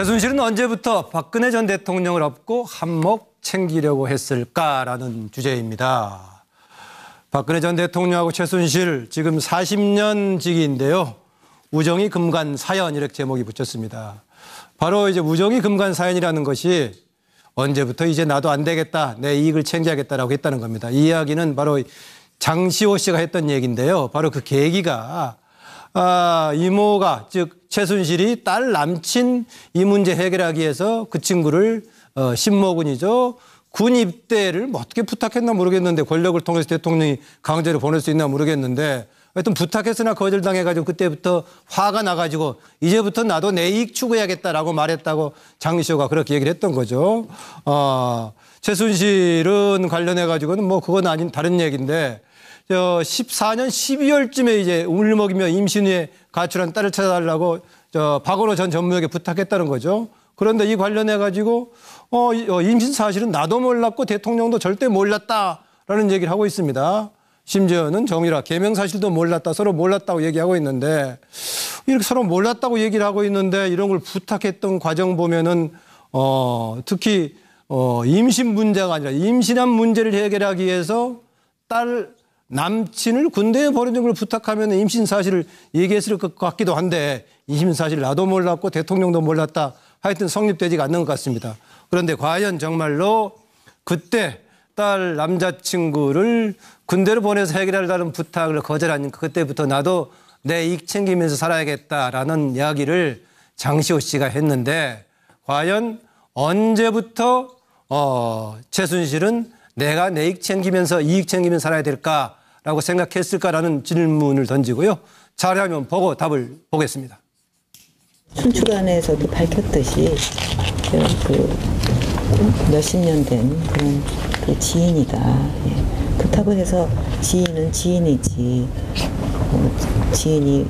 최순실은 언제부터 박근혜 전 대통령을 업고 한몫 챙기려고 했을까라는 주제입니다. 박근혜 전 대통령하고 최순실 지금 40년 지기인데요. 우정이 금간 사연 이렇게 제목이 붙였습니다. 바로 이제 우정이 금간 사연이라는 것이 언제부터 이제 나도 안 되겠다, 내 이익을 챙겨야겠다라고 했다는 겁니다. 이 이야기는 바로 장시호 씨가 했던 얘기인데요. 바로 그 계기가 이모가 즉 최순실이 딸 남친 이 문제 해결하기 위해서 그 친구를 신모군이죠. 군 입대를 뭐 어떻게 부탁했나 모르겠는데 권력을 통해서 대통령이 강제로 보낼 수 있나 모르겠는데 하여튼 부탁했으나 거절당해가지고 그때부터 화가 나가지고 이제부터 나도 내 이익 추구해야겠다라고 말했다고 장시호가 그렇게 얘기를 했던 거죠. 최순실은 관련해가지고는 뭐 그건 아닌 다른 얘기인데 14년 12월쯤에 이제 울먹이며 임신 후에 가출한 딸을 찾아달라고 박원호 전 전무에게 부탁했다는 거죠. 그런데 이 관련해가지고 임신 사실은 나도 몰랐고 대통령도 절대 몰랐다라는 얘기를 하고 있습니다. 심지어는 정유라 개명 사실도 몰랐다, 서로 몰랐다고 얘기하고 있는데 이렇게 서로 몰랐다고 얘기를 하고 있는데 이런 걸 부탁했던 과정 보면은 특히 임신 문제가 아니라 임신한 문제를 해결하기 위해서 딸 남친을 군대에 보내는 걸 부탁하면 임신 사실을 얘기했을 것 같기도 한데 임신 사실 나도 몰랐고 대통령도 몰랐다. 하여튼 성립되지가 않는 것 같습니다. 그런데 과연 정말로 그때 딸 남자친구를 군대로 보내서 해결하려는 부탁을 거절하니까 그때부터 나도 내 이익 챙기면서 살아야겠다라는 이야기를 장시호 씨가 했는데 과연 언제부터 최순실은 내가 내 이익 챙기면서 살아야 될까라고 생각했을까라는 질문을 던지고요. 자료화면 보고 답을 보겠습니다. 춘추관에서도 밝혔듯이 몇십 년 된 그런 그 지인이다. 예. 그렇다고 해서 지인은 지인이지. 지인이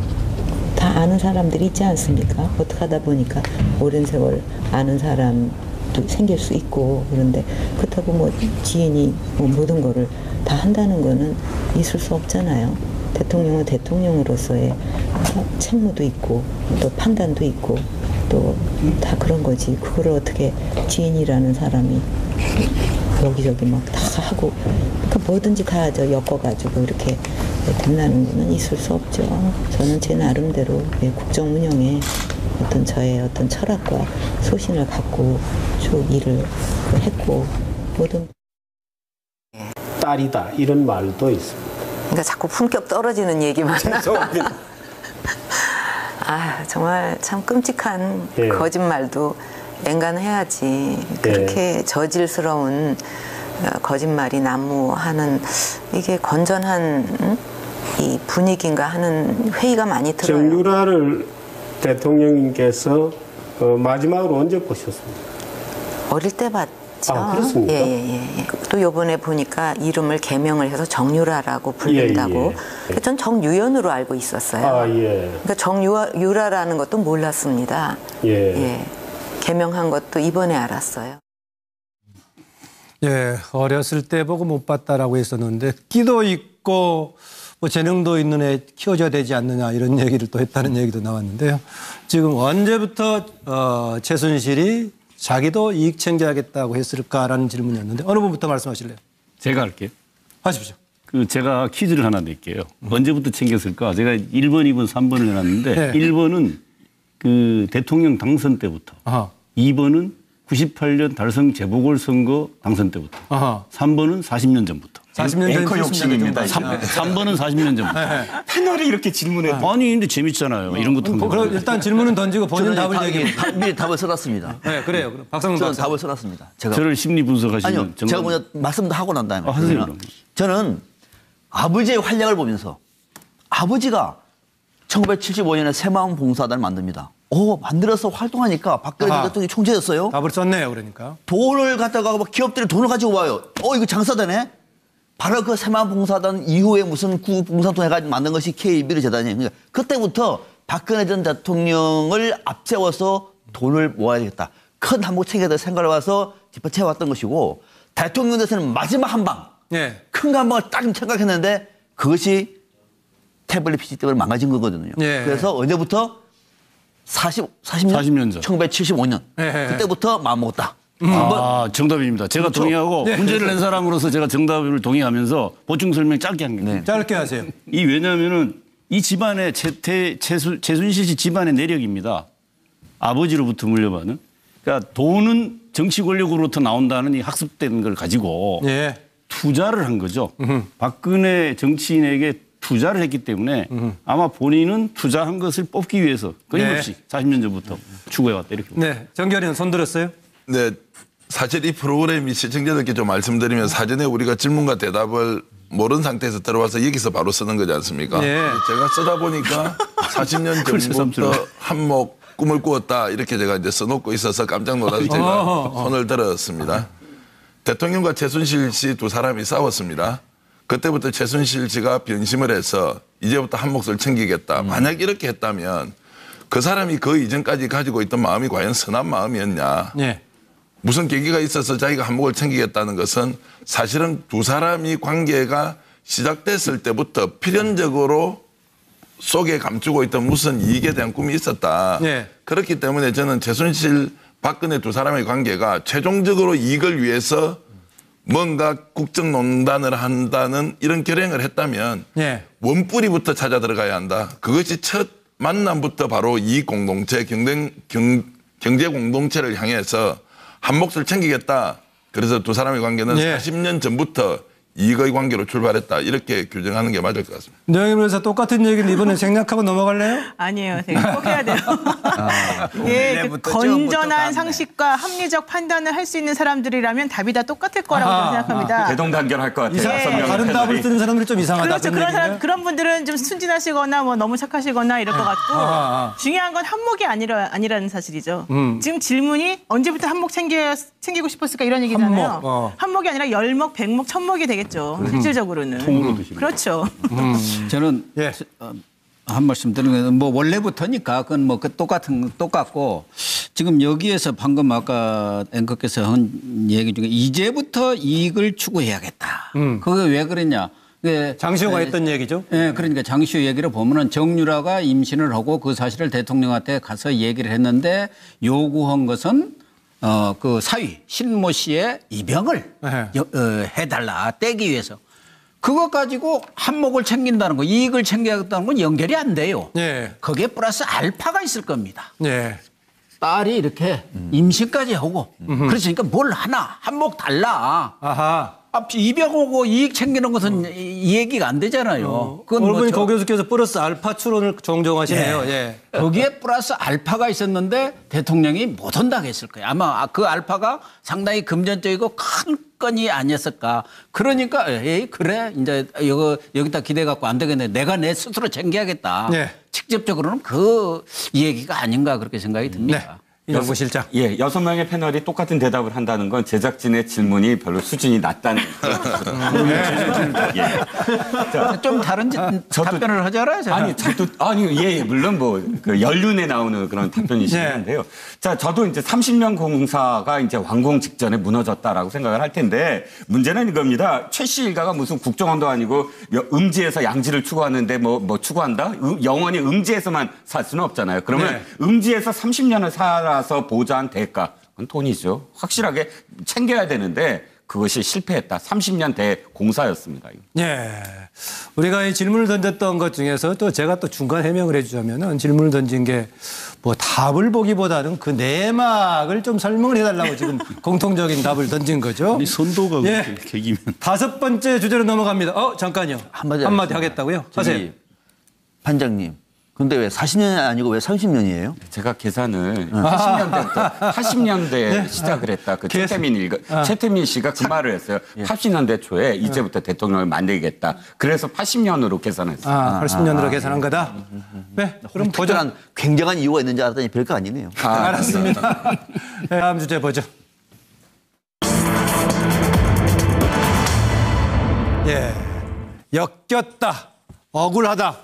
다 아는 사람들이 있지 않습니까? 어떻게 하다 보니까 오랜 세월 아는 사람도 생길 수 있고 그런데 그렇다고 뭐 지인이 뭐 모든 거를 다 한다는 거는 있을 수 없잖아요. 대통령은 대통령으로서의 책무도 있고 또 판단도 있고 또 다 그런 거지. 그거를 어떻게 지인이라는 사람이 여기저기 막 다 하고 그러니까 뭐든지 다 엮어가지고 이렇게 된다는 거는 있을 수 없죠. 저는 제 나름대로 국정 운영에 어떤 저의 어떤 철학과 소신을 갖고 쭉 일을 했고 모든 딸이다 이런 말도 있습니다. 그러니까 자꾸 품격 떨어지는 얘기만 죄송합니다. 정말 참 끔찍한 예. 거짓말도 앵간해야지. 그렇게 저질스러운 거짓말이 난무하는 이게 건전한 이 분위기인가 하는 회의가 많이 들어요. 정유라를 대통령님께서 마지막으로 언제 보셨습니까? 어릴 때 봤죠. 그렇습니까? 예. 또 이번에 보니까 이름을 개명을 해서 정유라라고 부른다고. 예. 전 정유연으로 알고 있었어요. 그러니까 정유라라는 것도 몰랐습니다. 예. 개명한 것도 이번에 알았어요. 예, 어렸을 때 보고 못 봤다라고 했었는데 끼도 있고 뭐 재능도 있는 애 키워줘야 되지 않느냐 이런 얘기를 또 했다는 얘기도 나왔는데요. 지금 언제부터 최순실이 자기도 이익 챙겨야겠다고 했을까라는 질문이었는데 어느 분부터 말씀하실래요? 제가 할게요. 하십시오. 제가 퀴즈를 하나 낼게요. 언제부터 챙겼을까? 제가 1번, 2번, 3번을 해놨는데 네. 1번은 그 대통령 당선 때부터 2번은 98년 달성 재보궐선거 당선 때부터 3번은 40년 전부터 40년 전 앵커 욕심입니다. 3번은 40년 전부터 패널이 이렇게 질문해. 아니 근데 재밌잖아요. 이런 것도 그럼 일단 질문은 던지고 본인 답을 얘기해. 미리 답을 써놨습니다. 네, 그래요. 그럼 박상훈 저는 박사. 답을 써놨습니다. 제가 저를 심리 분석하시는 아니요, 제가 먼저 말씀도 하고 난 다음에 하세요, 그럼. 저는 아버지의 활약을 보면서 아버지가 1975년에 새마을 봉사단을 만듭니다. 만들어서 활동하니까 박근혜 대통령이 총재였어요. 답을 썼네요, 그러니까. 돈을 갖다가 막 기업들이 돈을 가지고 와요. 이거 장사되네? 바로 그 새마을 봉사단 이후에 무슨 구국봉사통 해가지고 만든 것이 K11 재단이에요. 그러니까 그때부터 박근혜 전 대통령을 앞세워서 돈을 모아야 되겠다. 큰 한몫 챙겨야 될 생각을 와서 짚어채왔던 것이고 대통령에서는 마지막 한 방, 큰 한 방을 딱 40년? 40년 전. 1975년. 네. 그때부터 마음먹었다. 정답입니다. 제가 동의하고 문제를 낸 사람으로서 제가 정답을 동의하면서 보충 설명 짧게 합니다. 네. 짧게 하세요. 이 왜냐하면은 이 집안의 최순실 씨 집안의 내력입니다. 아버지로부터 물려받은. 그러니까 돈은 정치 권력으로부터 나온다는 이 학습된 걸 가지고 예. 투자를 한 거죠. 박근혜 정치인에게 투자를 했기 때문에 아마 본인은 투자한 것을 뽑기 위해서 끊임없이 40년 전부터 추구해왔다 이렇게 봅니다. 네. 정결이는 손 들었어요? 네, 사실 이 프로그램이 시청자들께 좀 말씀드리면 사전에 우리가 질문과 대답을 모르는 상태에서 들어와서 여기서 바로 쓰는 거지 않습니까? 네. 제가 쓰다 보니까 40년 전부터 한몫 꿈을 꾸었다 이렇게 제가 이제 써놓고 있어서 깜짝 놀라서 제가 손을 들었습니다. 대통령과 최순실 씨 두 사람이 싸웠습니다. 그때부터 최순실 씨가 변심을 해서 이제부터 한 몫을 챙기겠다. 만약 이렇게 했다면 그 사람이 그 이전까지 가지고 있던 마음이 과연 선한 마음이었냐. 네. 무슨 계기가 있어서 자기가 한 몫을 챙기겠다는 것은 사실은 두 사람이 관계가 시작됐을 때부터 필연적으로 속에 감추고 있던 무슨 이익에 대한 꿈이 있었다. 네. 그렇기 때문에 저는 최순실, 박근혜 두 사람의 관계가 최종적으로 이익을 위해서 뭔가 국정농단을 한다는 이런 결행을 했다면 네. 원뿌리부터 찾아 들어가야 한다. 그것이 첫 만남부터 바로 이익 공동체, 경제 공동체를 향해서 한 몫을 챙기겠다. 그래서 두 사람의 관계는 네. 40년 전부터 이익의 관계로 출발했다. 이렇게 규정하는 게 맞을 것 같습니다. 노영희 변호사 똑같은 얘기는 이번에 생략하고 넘어갈래요? 아니에요. 제가 꼭 해야 돼요. 예, 그 건전한 상식과 합리적 판단을 할 수 있는 사람들이라면 답이 다 똑같을 거라고 저는 생각합니다. 대동단결할 것 같아요. 이상하다. 다른 답을 쓰는 사람들이 좀 이상하다. 그렇죠. 그런 분들은 좀 순진하시거나 뭐 너무 착하시거나 이럴 것 같고 중요한 건 한몫이 아니라는 사실이죠. 지금 질문이 언제부터 한몫 챙기고 싶었을까 이런 얘기잖아요. 한몫이 아니라 열몫, 백몫, 천몫이 되겠죠. 실질적으로는. 통으로 드시면. 그렇죠. 저는 예. 한 말씀 드리는 건 뭐 원래부터니까 그건 뭐 똑같고 지금 여기에서 방금 아까 앵커께서 한 얘기 중에 이제부터 이익을 추구해야겠다. 그게 왜 그랬냐? 장시호가 했던 얘기죠. 예, 그러니까 장시호 얘기를 보면은 정유라가 임신을 하고 그 사실을 대통령한테 가서 얘기를 했는데 요구한 것은 그 사위 신모 씨의 입양을 해달라 떼기 위해서. 그것 가지고 한몫을 챙긴다는 거, 이익을 챙겨야겠다는 건 연결이 안 돼요. 예. 거기에 플러스 알파가 있을 겁니다. 예. 딸이 이렇게 임신까지 하고 그러니까 뭘 하나 한몫 달라. 아하. 입양하고 이익 챙기는 것은 이 얘기가 안 되잖아요. 그건 오늘분이 뭐 고 교수께서 플러스 알파 추론을 정정하시네요. 예. 거기에 플러스 알파가 있었는데 대통령이 못 온다고 했을 거예요. 아마 그 알파가 상당히 금전적이고 큰 건이 아니었을까. 그러니까 에이 그래 이제 여기다 기대 갖고 안 되겠네. 내가 내 스스로 챙겨야겠다. 네. 직접적으로는 그 얘기가 아닌가 그렇게 생각이 듭니다. 이정부 실장. 예, 6명의 패널이 똑같은 대답을 한다는 건 제작진의 질문이 별로 수준이 낮다는 예. 좀 다른 답변을 하잖아요. 제가. 아니, 물론 그 연륜에 나오는 그런 답변이시긴 네. 한데요. 자, 저도 이제 30년 공사가 이제 완공 직전에 무너졌다라고 생각을 할 텐데 문제는 이겁니다. 최 씨 일가가 무슨 국정원도 아니고 음지에서 양지를 추구하는데 뭐 추구한다? 영원히 음지에서만 살 수는 없잖아요. 그러면 네. 음지에서 30년을 살아서 보장한 대가, 그건 돈이죠. 확실하게 챙겨야 되는데 그것이 실패했다. 30년 대공사였습니다. 예. 우리가 이 질문을 던졌던 것 중에서 또 제가 또 중간 해명을 해주자면은 질문을 던진 게 뭐 답을 보기보다는 그 내막을 좀 설명을 해달라고 지금 공통적인 답을 던진 거죠. 이 선도가 예. 그렇게 계기면. 5번째 주제로 넘어갑니다. 잠깐요. 한마디 하겠다고요? 하세요. 반장님. 근데 왜 40년이 아니고 왜 30년이에요? 제가 계산을 80년대 시작을 했다. 그 최태민 씨가 그 말을 했어요. 80년대 초에 이제부터 대통령을 만들겠다. 그래서 80년으로 계산했어요. 80년으로 계산한 거다? 네. 그럼 보죠. 특별한 굉장한 이유가 있는지 알았더니 별거 아니네요. 알았습니다. 네, 다음 주제 보죠. 예. 엮였다. 억울하다.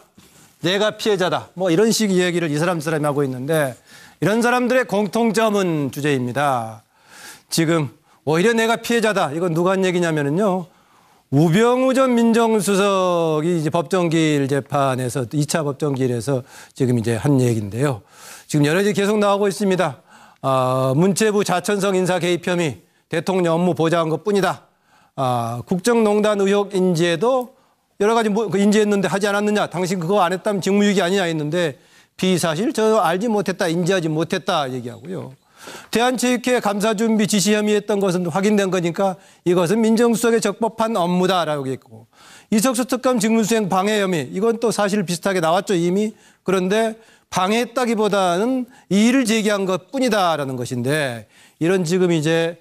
내가 피해자다. 뭐 이런 식 얘기를 이 사람이 하고 있는데 이런 사람들의 공통점은 주제입니다. 지금 오히려 내가 피해자다. 이건 누가 한 얘기냐면은요. 우병우 전 민정수석이 이제 법정기일 재판에서 2차 법정기일에서 지금 이제 한 얘기인데요. 지금 여러 가지 계속 나오고 있습니다. 문체부 자천성 인사 개입 혐의, 대통령 업무 보좌한 것뿐이다. 국정농단 의혹 인지에도 여러 가지 인지했는데 하지 않았느냐. 당신 그거 안 했다면 직무유기 아니냐 했는데 비사실 저 알지 못했다, 인지하지 못했다 얘기하고요. 대한체육회 감사준비 지시 혐의했던 것은 확인된 거니까 이것은 민정수석의 적법한 업무다라고 했고, 이석수 특검 직무수행 방해 혐의, 이건 또 사실 비슷하게 나왔죠 이미. 그런데 방해했다기보다는 이의를 제기한 것뿐이다라는 것인데, 이런 지금 이제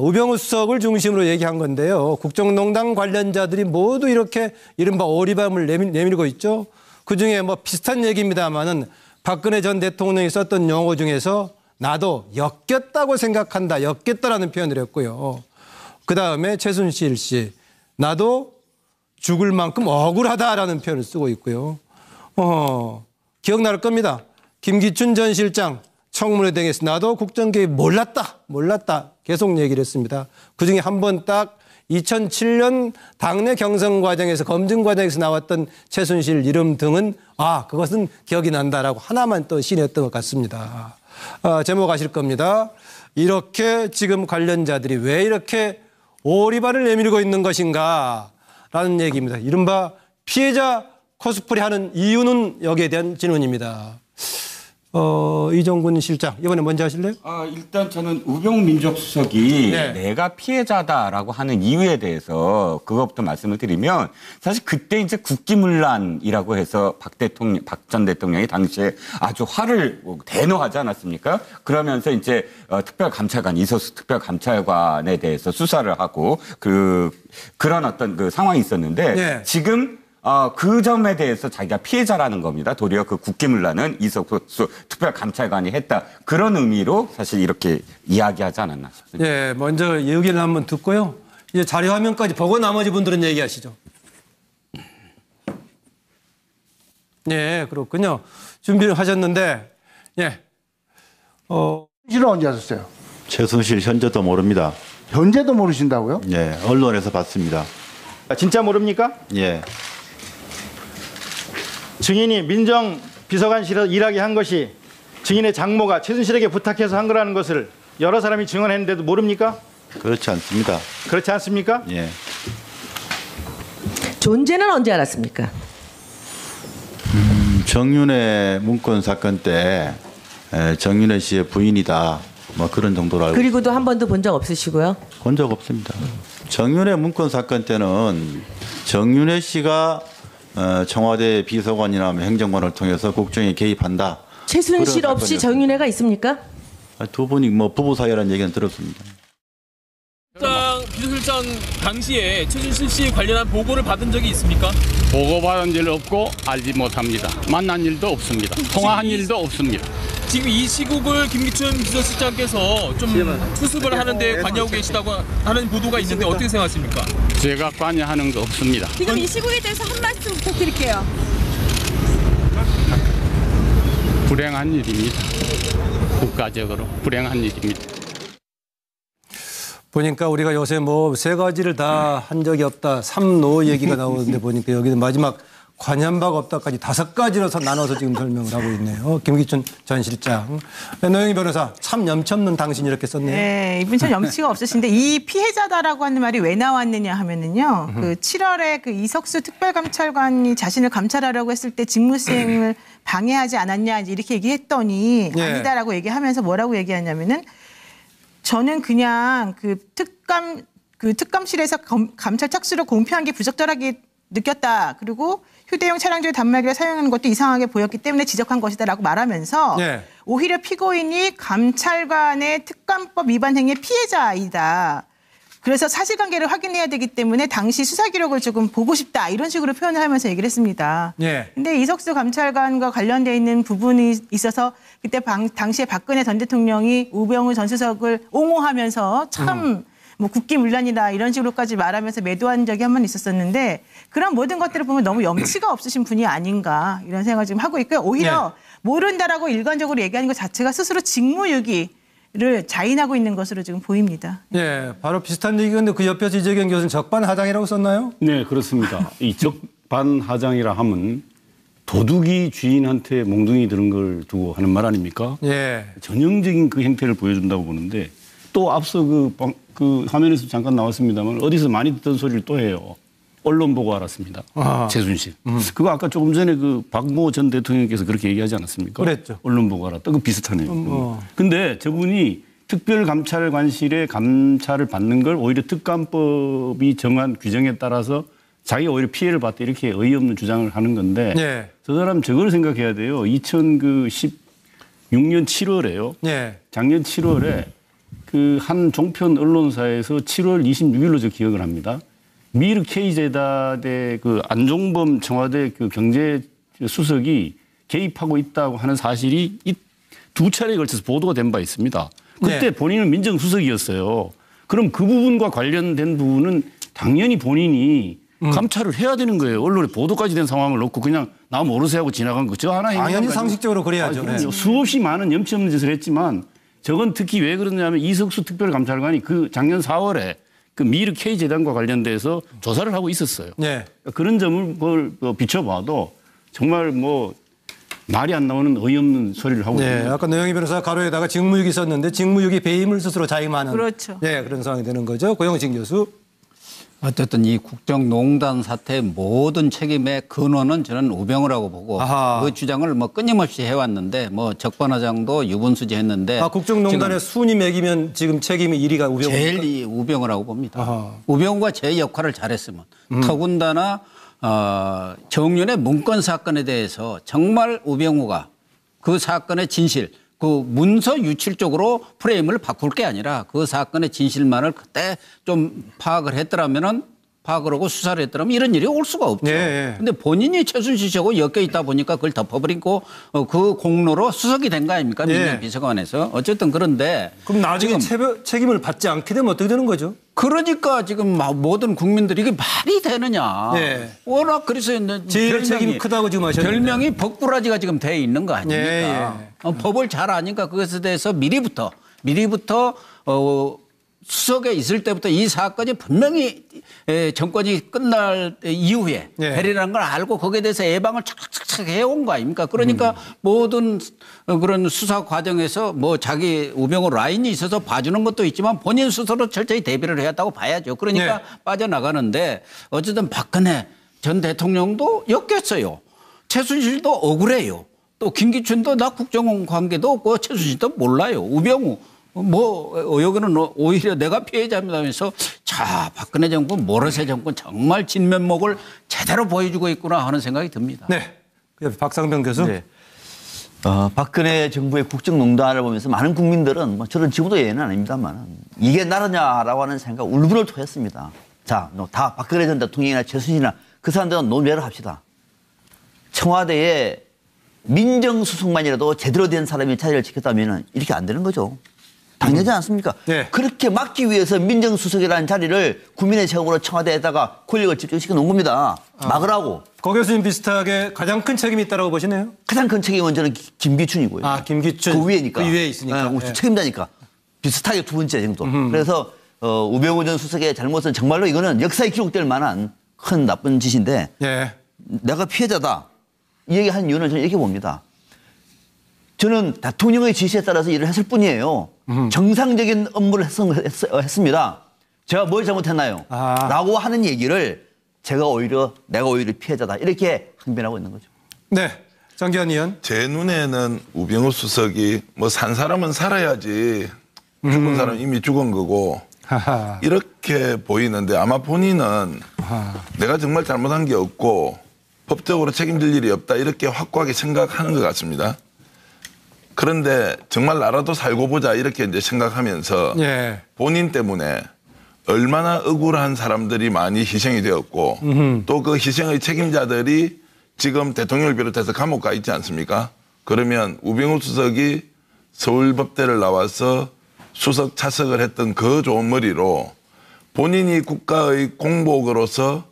우병우 수석을 중심으로 얘기한 건데요. 국정농단 관련자들이 모두 이렇게 이른바 오리밤을 내밀고 있죠. 그중에 뭐 비슷한 얘기입니다마는 박근혜 전 대통령이 썼던 용어 중에서 나도 엮였다고 생각한다, 엮였다라는 표현을 했고요. 그다음에 최순실 씨, 나도 죽을 만큼 억울하다라는 표현을 쓰고 있고요. 기억날 겁니다. 김기춘 전 실장 청문회 등에서 나도 국정개입 몰랐다 계속 얘기를 했습니다. 그중에 한 번 딱 2007년 당내 경선 과정에서 검증 과정에서 나왔던 최순실 이름 등은 그것은 기억이 난다라고 하나만 또 신했던 것 같습니다. 제목 아실 겁니다. 이렇게 지금 관련자들이 왜 이렇게 오리발을 내밀고 있는 것인가 라는 얘기입니다. 이른바 피해자 코스프레 하는 이유는 여기에 대한 질문입니다. 이종근 실장, 이번에 먼저 하실래요? 일단 저는 우병우 민정수석이 네. 내가 피해자다라고 하는 이유에 대해서 그것부터 말씀을 드리면, 사실 그때 이제 국기문란이라고 해서 박 전 대통령이 당시에 아주 화를 대노하지 않았습니까? 그러면서 이제 특별감찰관, 이석수 특별감찰관에 대해서 수사를 하고 그런 어떤 그 상황이 있었는데, 네. 지금 그 점에 대해서 자기가 피해자라는 겁니다. 도리어 그 국기문란은 이석수 특별감찰관이 했다. 그런 의미로 사실 이렇게 이야기하지 않았나 싶습니다. 예, 먼저 의견을 한번 듣고요. 이제 자료 화면까지 보고 나머지 분들은 얘기하시죠. 예, 그렇군요. 준비를 하셨는데, 예. 실은 언제 하셨어요? 최순실 현재도 모릅니다. 현재도 모르신다고요? 예, 언론에서 봤습니다. 진짜 모릅니까? 예. 증인이 민정비서관실에서 일하게 한 것이 증인의 장모가 최순실에게 부탁해서 한 거라는 것을 여러 사람이 증언했는데도 모릅니까? 그렇지 않습니다. 그렇지 않습니까? 예. 존재는 언제 알았습니까? 정윤회 문건 사건 때 정윤회 씨의 부인이다. 뭐 그런 정도로 알고. 그리고도 한 번도 본 적 없으시고요? 본 적 없습니다. 정윤회 문건 사건 때는 정윤회 씨가 청와대 비서관이나 행정관을 통해서 국정에 개입한다. 최순실 없이 정윤회가 있습니까? 두 분이 뭐 부부 사이라는 얘기는 들었습니다. 비서실장 당시에 최순실 씨 관련한 보고를 받은 적이 있습니까? 보고받은 일 없고 알지 못합니다. 만난 일도 없습니다. 통화한 일도 없습니다. 지금 이 시국을 김기춘 비서실장께서 좀 수습을 하는데 관여하고 계시다고 하는 보도가 있는데 어떻게 생각하십니까? 제가 관여하는 거 없습니다. 지금 이 시국에 대해서 한 말씀 부탁드릴게요. 불행한 일입니다. 국가적으로 불행한 일입니다. 보니까 우리가 요새 뭐 세 가지를 다 한 적이 없다. 삼노 얘기가 나오는데 보니까 여기는 마지막 관여한 바가 없다까지 5가지로 나눠서 지금 설명을 하고 있네요. 김기춘 전 실장. 노영희 변호사, 참 염치 없는 당신이 이렇게 썼네요. 네, 이분 참 염치가 없으신데 이 피해자다라고 하는 말이 왜 나왔느냐 하면은요. 그 7월에 그 이석수 특별감찰관이 자신을 감찰하려고 했을 때 직무수행을 방해하지 않았냐 이렇게 얘기했더니 아니다라고 얘기하면서 뭐라고 얘기하냐면은 저는 그냥 그 특감실에서 감찰 착수를 공표한 게 부적절하게 느꼈다. 그리고 휴대용 차량조의 단말기를 사용하는 것도 이상하게 보였기 때문에 지적한 것이다라고 말하면서 오히려 피고인이 감찰관의 특감법 위반 행위의 피해자이다. 그래서 사실관계를 확인해야 되기 때문에 당시 수사 기록을 조금 보고 싶다. 이런 식으로 표현을 하면서 얘기를 했습니다. 근데 이석수 감찰관과 관련돼 있는 부분이 있어서 그때 당시에 박근혜 전 대통령이 우병우 전 수석을 옹호하면서 참 뭐 국기문란이다 이런 식으로까지 말하면서 매도한 적이 한 번 있었었는데 그런 모든 것들을 보면 너무 염치가 없으신 분이 아닌가 이런 생각을 지금 하고 있고요. 오히려 모른다라고 일관적으로 얘기하는 것 자체가 스스로 직무유기를 자인하고 있는 것으로 지금 보입니다. 예, 바로 비슷한 얘기인데 그 옆에서 이재경 교수는 적반하장이라고 썼나요? 네, 그렇습니다. 이 적반하장이라 하면 도둑이 주인한테 몽둥이 드는 걸 두고 하는 말 아닙니까? 예. 전형적인 그 행태를 보여준다고 보는데 또 앞서 그 화면에서 잠깐 나왔습니다만 어디서 많이 듣던 소리를 또 해요. 언론 보고 알았습니다. 아하. 최순실. 그거 아까 조금 전에 그 박모 전 대통령께서 그렇게 얘기하지 않았습니까? 그랬죠. 언론 보고 알았다. 그 비슷하네요. 근데 저분이 특별감찰관실의 감찰을 받는 걸 오히려 특감법이 정한 규정에 따라서 자기가 오히려 피해를 봤다 이렇게 어이없는 주장을 하는 건데 예. 저 사람 저걸 생각해야 돼요. 2016년 7월에요. 예. 작년 7월에 그 한 종편 언론사에서 7월 26일로 저 기억을 합니다. 미르 K재단의 그 안종범 청와대 그 경제 수석이 개입하고 있다고 하는 사실이 이 두 차례에 걸쳐서 보도가 된 바 있습니다. 그때 네. 본인은 민정수석이었어요. 그럼 그 부분과 관련된 부분은 당연히 본인이 감찰을 해야 되는 거예요. 언론에 보도까지 된 상황을 놓고 그냥 나 모르세 하고 지나간 거. 저 하나 당연히 상식적으로 그래야죠. 네. 네. 수없이 많은 염치 없는 짓을 했지만 저건 특히 왜 그러냐면 이석수 특별감찰관이 그 작년 4월에 그 미르 K재단과 관련돼서 조사를 하고 있었어요. 네. 그런 점을 비춰봐도 정말 뭐 말이 안 나오는 어이없는 소리를 하고 네. 있습니다. 아까 노영희 변호사 가로에다가 직무유기 썼는데 직무유기 배임을 스스로 자임하는 그렇죠. 네, 그런 상황이 되는 거죠. 고영진 교수. 어쨌든 이 국정농단 사태의 모든 책임의 근원은 저는 우병우라고 보고 아하. 그 주장을 뭐 끊임없이 해왔는데 뭐 적반하장도 유분수지했는데 국정농단에 순위 매기면 지금 책임이 1위가 우병우. 제일 이 우병우라고 봅니다. 아하. 우병우가 제 역할을 잘했으면 더군다나 정윤의 문건 사건에 대해서 정말 우병우가 그 사건의 진실 그 문서 유출 쪽으로 프레임을 바꿀 게 아니라 그 사건의 진실만을 그때 좀 파악을 했더라면은 파악을 하고 수사를 했더라면 이런 일이 올 수가 없죠. 그런데 본인이 최순실 씨하고 엮여 있다 보니까 그걸 덮어버리고 그 공로로 수석이 된 거 아닙니까? 민정비서관에서. 어쨌든 그런데. 그럼 나중에 책임을 받지 않게 되면 어떻게 되는 거죠? 그러니까 지금 모든 국민들이 이게 말이 되느냐. 네. 워낙 그래서 제일 책임이 크다고 지금 하셨는데. 별명이 벅부라지가 지금 돼 있는 거 아닙니까? 법을 잘 아니까 그것에 대해서 미리부터 수석에 있을 때부터 이 사건이 분명히 정권이 끝날 이후에 되리라는 걸 알고 거기에 대해서 예방을 착착착 해온 거 아닙니까? 그러니까 모든 그런 수사 과정에서 뭐 자기 우병우 라인이 있어서 봐주는 것도 있지만 본인 스스로 철저히 대비를 해왔다고 봐야죠. 그러니까 빠져나가는데 어쨌든 박근혜 전 대통령도 엮였어요. 최순실도 억울해요. 또 김기춘도 나 국정관계도 없고 최순실도 몰라요. 우병우. 여기는 오히려 내가 피해자면서 자, 박근혜 정권, 모르쇠 정권 정말 진면목을 제대로 보여주고 있구나 하는 생각이 듭니다. 네. 박상병 교수. 네. 박근혜 정부의 국정농단을 보면서 많은 국민들은 뭐 저는 지금도 예는 아닙니다만 이게 나라냐라고 하는 생각 울분을 토했습니다. 자, 다 박근혜 전 대통령이나 최순실이나 그 사람들은 논외를 합시다. 청와대에 민정수석만이라도 제대로 된 사람이 자리를 지켰다면 이렇게 안 되는 거죠. 당연하지 않습니까? 그렇게 막기 위해서 민정수석이라는 자리를 국민의 책임으로 청와대에다가 권력을 집중시켜 놓은 겁니다. 막으라고. 고 교수님 비슷하게 가장 큰 책임이 있다고 보시네요? 가장 큰 책임은 저는 김기춘이고요. 김기춘. 그 위에니까. 그 위에 있으니까. 책임자니까. 비슷하게 두 번째 정도. 그래서 우병우 전 수석의 잘못은 정말로 이거는 역사에 기록될 만한 큰 나쁜 짓인데 내가 피해자다. 이 얘기한 이유는 저는 이렇게 봅니다. 저는 대통령의 지시에 따라서 일을 했을 뿐이에요. 정상적인 업무를 했습니다. 제가 뭘 잘못했나요? 라고 하는 얘기를 내가 오히려 피해자다. 이렇게 항변하고 있는 거죠. 네. 장기환 의원. 제 눈에는 우병우 수석이 뭐 산 사람은 살아야지 죽은 사람은 이미 죽은 거고 이렇게 보이는데 아마 본인은 내가 정말 잘못한 게 없고 법적으로 책임질 일이 없다 이렇게 확고하게 생각하는 것 같습니다. 그런데 정말 나라도 살고 보자 이렇게 이제 생각하면서 본인 때문에 얼마나 억울한 사람들이 많이 희생이 되었고 또 그 희생의 책임자들이 지금 대통령을 비롯해서 감옥 가 있지 않습니까? 그러면 우병우 수석이 서울법대를 나와서 수석 차석을 했던 그 좋은 머리로 본인이 국가의 공복으로서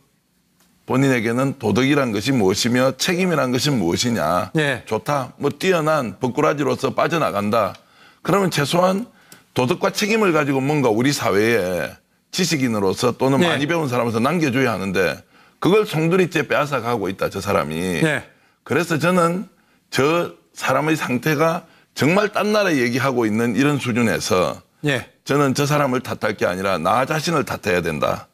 본인에게는 도덕이란 것이 무엇이며 책임이란 것이 무엇이냐. 좋다. 뭐 뛰어난 법꾸라지로서 빠져나간다. 그러면 최소한 도덕과 책임을 가지고 뭔가 우리 사회에 지식인으로서 또는 많이 배운 사람으로서 남겨줘야 하는데 그걸 송두리째 빼앗아가고 있다. 저 사람이. 그래서 저는 저 사람의 상태가 정말 딴 나라 얘기하고 있는 이런 수준에서 예. 저는 저 사람을 탓할 게 아니라 나 자신을 탓해야 된다.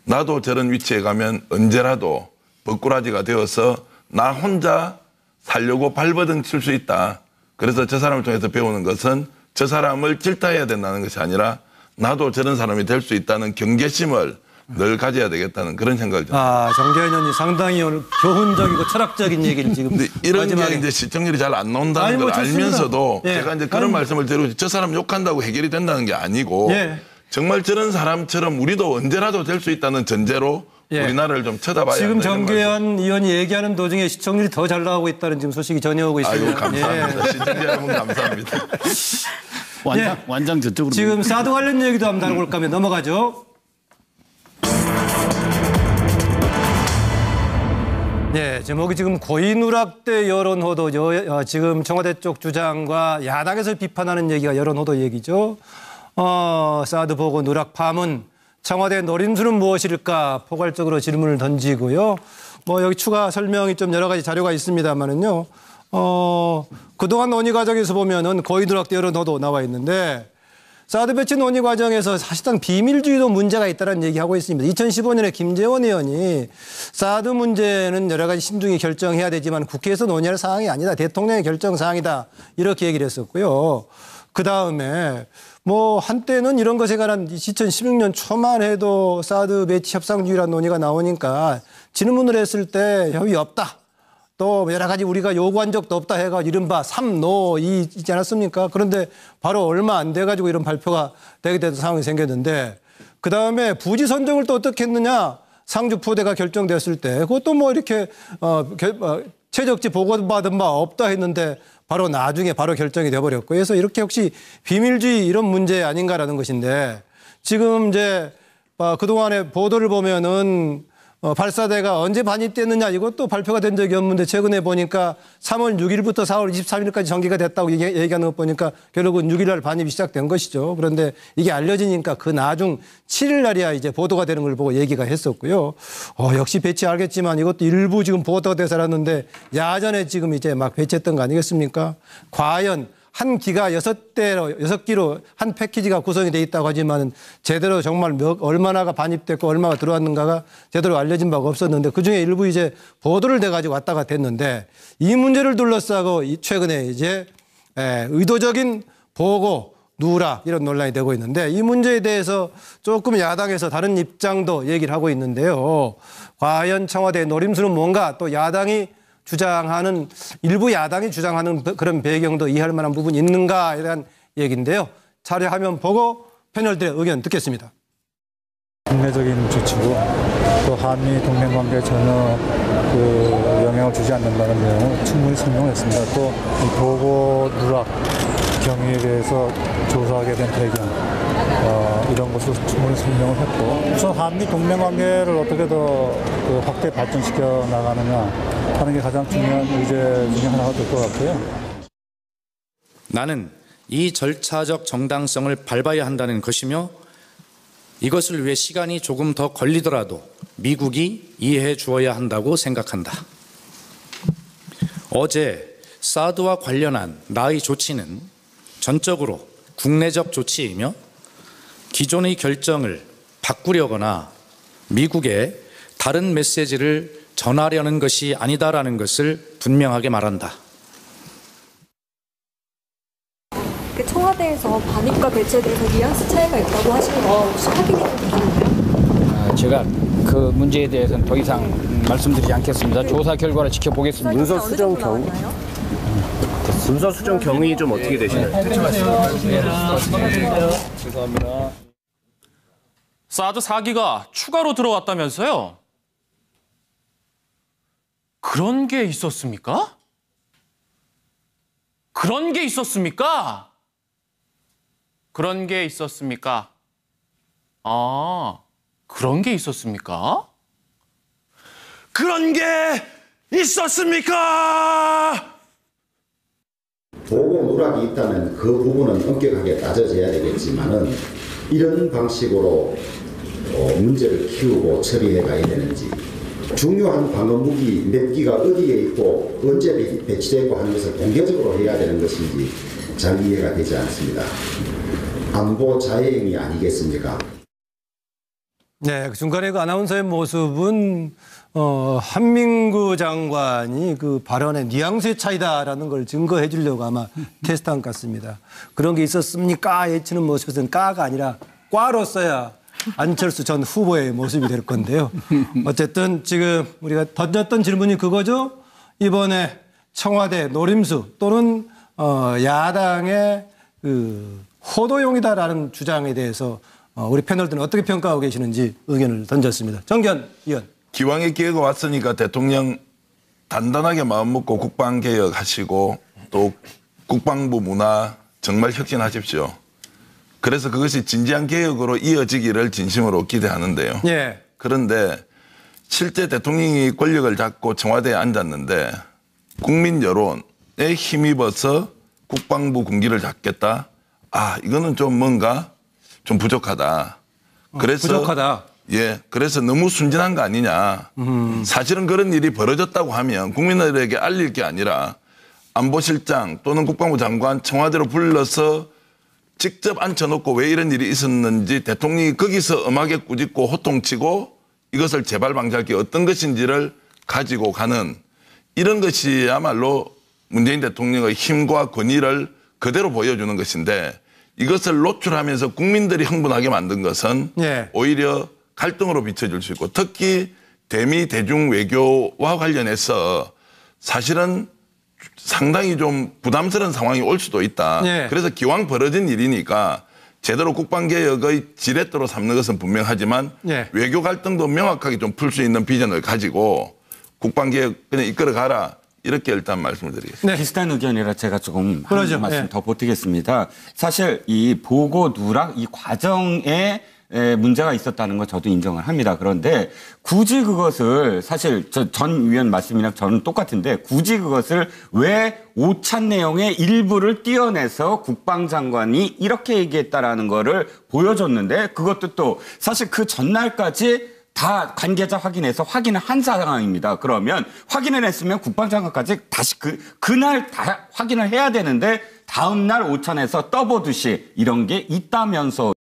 나도 저런 위치에 가면 언제라도 버꾸라지가 되어서 나 혼자 살려고 발버둥 칠 수 있다. 그래서 저 사람을 통해서 배우는 것은 저 사람을 질타해야 된다는 것이 아니라 나도 저런 사람이 될 수 있다는 경계심을 늘 가져야 되겠다는 그런 생각을 좀. 정재현 의원이 상당히 오늘 교훈적이고 철학적인 얘기를 지금. 근데 이런 마지막에. 게 이제 시청률이 잘 안 나온다는 아니, 뭐 걸 좋습니다. 알면서도 예. 제가 이제 그런 말씀을 드리고 저 사람 욕한다고 해결이 된다는 게 아니고 예. 정말 저런 사람처럼 우리도 언제라도 될 수 있다는 전제로 예. 우리나라를 좀 쳐다봐야 지금 한다, 이런 정재현 의원이 얘기하는 도중에 시청률이 더 잘 나오고 있다는 지금 소식이 전해오고 있습니다. 아이고, 감사합니다. 시청자 여러분 감사합니다. 완장 저쪽으로. 지금 사드 관련 얘기도 한번 다뤄볼까 하면 넘어가죠. 네, 제목이 지금 고의 누락대 여론 호도, 지금 청와대 쪽 주장과 야당에서 비판하는 얘기가 여론 호도 얘기죠. 사드 보고 누락 파문, 청와대 노림수는 무엇일까 포괄적으로 질문을 던지고요. 뭐 여기 추가 설명이 좀 여러 가지 자료가 있습니다만은요. 그동안 논의 과정에서 보면은 고의 누락대 여론 호도 나와 있는데 사드 배치 논의 과정에서 사실상 비밀주의도 문제가 있다는 얘기하고 있습니다. 2015년에 김재원 의원이 사드 문제는 여러 가지 신중히 결정해야 되지만 국회에서 논의할 사항이 아니다. 대통령의 결정 사항이다. 이렇게 얘기를 했었고요. 그다음에 뭐 한때는 이런 것에 관한 2016년 초만 해도 사드 배치 협상주의라는 논의가 나오니까 질문을 했을 때 협의 없다. 또 여러 가지 우리가 요구한 적도 없다 해가 이른바 3노 있지 않았습니까? 그런데 바로 얼마 안 돼가지고 이런 발표가 되게 되는 상황이 생겼는데 그다음에 부지 선정을 또 어떻게 했느냐? 상주 포대가 결정됐을 때 그것도 뭐 이렇게 최적지 보고받은 바 없다 했는데 바로 나중에 바로 결정이 돼버렸고 그래서 이렇게 혹시 비밀주의 이런 문제 아닌가라는 것인데 지금 이제 그동안의 보도를 보면은 발사대가 언제 반입됐느냐 이것도 발표가 된 적이 없는데 최근에 보니까 3월 6일부터 4월 23일까지 전개가 됐다고 얘기하는 것 보니까 결국은 6일 날 반입이 시작된 것이죠. 그런데 이게 알려지니까 그 나중 7일 날이야 이제 보도가 되는 걸 보고 얘기가 했었고요. 역시 배치 알겠지만 이것도 일부 지금 보도가 돼서 알았는데 야전에 지금 이제 막 배치했던 거 아니겠습니까? 과연 한 기가 6기로 한 패키지가 구성이 돼 있다고 하지만 제대로 정말 얼마나가 반입됐고 얼마가 들어왔는가가 제대로 알려진 바가 없었는데 그중에 일부 이제 보도를 돼가지고 왔다가 됐는데 이 문제를 둘러싸고 최근에 이제 의도적인 보고 누락 이런 논란이 되고 있는데 이 문제에 대해서 조금 야당에서 다른 입장도 얘기를 하고 있는데요. 과연 청와대의 노림수는 뭔가 또 야당이 주장하는 일부 야당이 주장하는 그런 배경도 이해할 만한 부분이 있는가에 대한 얘기인데요. 자료 화면 보고 패널들의 의견 듣겠습니다. 국내적인 조치고 또 한미 동맹 관계에 전혀 영향을 주지 않는다는 내용을 충분히 설명했습니다. 또 보고 누락 경위에 대해서 조사하게 된 배경 이런 것을 충분히 설명을 했고 우선 한미 동맹 관계를 어떻게 더 확대 발전시켜 나가느냐 하는 게 가장 중요한 의제 중에 하나가 될 것 같고요. 나는 이 절차적 정당성을 밟아야 한다는 것이며 이것을 위해 시간이 조금 더 걸리더라도 미국이 이해해 주어야 한다고 생각한다. 어제 사드와 관련한 나의 조치는 전적으로 국내적 조치이며 기존의 결정을 바꾸려거나 미국에 다른 메시지를 전하려는 것이 아니다라는 것을 분명하게 말한다. 청와대에서 반입과 배치에 대해서 뉘앙스 차이가 있다고 하시는 거 혹시 확인이 되셨나요? 제가 그 문제에 대해서는 더 이상 말씀드리지 않겠습니다. 조사 결과를 지켜보겠습니다. 문서 수정 경위 문서 수정 경위 좀 어떻게 되시나요? 죄송합니다. 사드 4기가 추가로 들어왔다면서요? 그런 게 있었습니까? 그런 게 있었습니까? 그런 게 있었습니까? 그런 게 있었습니까? 그런 게 있었습니까? 보고 누락이 있다면 그 부분은 엄격하게 따져져야 되겠지만은 이런 방식으로 문제를 키우고 처리해 가야 되는지 중요한 방어 무기 몇 기가 어디에 있고 언제 배치되어 있고 하는 것을 공개적으로 해야 되는 것인지 잘 이해가 되지 않습니다. 안보 자해행위 아니겠습니까? 네, 그 중간에 그 아나운서의 모습은 한민구 장관이 그 발언의 뉘앙스의 차이다라는 걸 증거해 주려고 아마 테스트한 것 같습니다. 그런 게 있었습니까? 예치는 모습은 까가 아니라 꽈로 써야 안철수 전 후보의 모습이 될 건데요. 어쨌든 지금 우리가 던졌던 질문이 그거죠. 이번에 청와대 노림수 또는 야당의 그 호도용이다라는 주장에 대해서 우리 패널들은 어떻게 평가하고 계시는지 의견을 던졌습니다. 정견 의원. 기왕에 기회가 왔으니까 대통령 단단하게 마음먹고 국방개혁하시고 또 국방부 문화 정말 혁신하십시오. 그래서 그것이 진지한 개혁으로 이어지기를 진심으로 기대하는데요. 예. 그런데 실제 대통령이 권력을 잡고 청와대에 앉았는데 국민 여론에 힘입어서 국방부 군기를 잡겠다. 아, 이거는 좀 뭔가 좀 부족하다. 그래서 부족하다. 예, 그래서 너무 순진한 거 아니냐. 사실은 그런 일이 벌어졌다고 하면 국민들에게 알릴 게 아니라 안보실장 또는 국방부 장관 청와대로 불러서 직접 앉혀놓고 왜 이런 일이 있었는지 대통령이 거기서 엄하게 꾸짖고 호통치고 이것을 재발 방지할 게 어떤 것인지를 가지고 가는 이런 것이야말로 문재인 대통령의 힘과 권위를 그대로 보여주는 것인데 이것을 노출하면서 국민들이 흥분하게 만든 것은 예. 오히려 갈등으로 비춰질 수 있고 특히 대미 대중 외교와 관련해서 사실은 상당히 좀 부담스러운 상황이 올 수도 있다. 예. 그래서 기왕 벌어진 일이니까 제대로 국방개혁의 지렛대로 삼는 것은 분명하지만 예. 외교 갈등도 명확하게 좀 풀 수 있는 비전을 가지고 국방개혁 그냥 이끌어가라. 이렇게 일단 말씀을 드리겠습니다. 네. 비슷한 의견이라 제가 조금 그러죠. 한 말씀 네. 더 보태겠습니다. 사실 이 보고 누락 이 과정에 문제가 있었다는 거 저도 인정을 합니다. 그런데 굳이 그것을 사실 전 위원 말씀이랑 저는 똑같은데 굳이 그것을 왜 오찬 내용의 일부를 띄어내서 국방장관이 이렇게 얘기했다라는 거를 보여줬는데 그것도 또 사실 그 전날까지 다 관계자 확인해서 확인을 한 상황입니다. 그러면 확인을 했으면 국방장관까지 다시 그날 다 확인을 해야 되는데 다음날 오찬에서 떠보듯이 이런 게 있다면서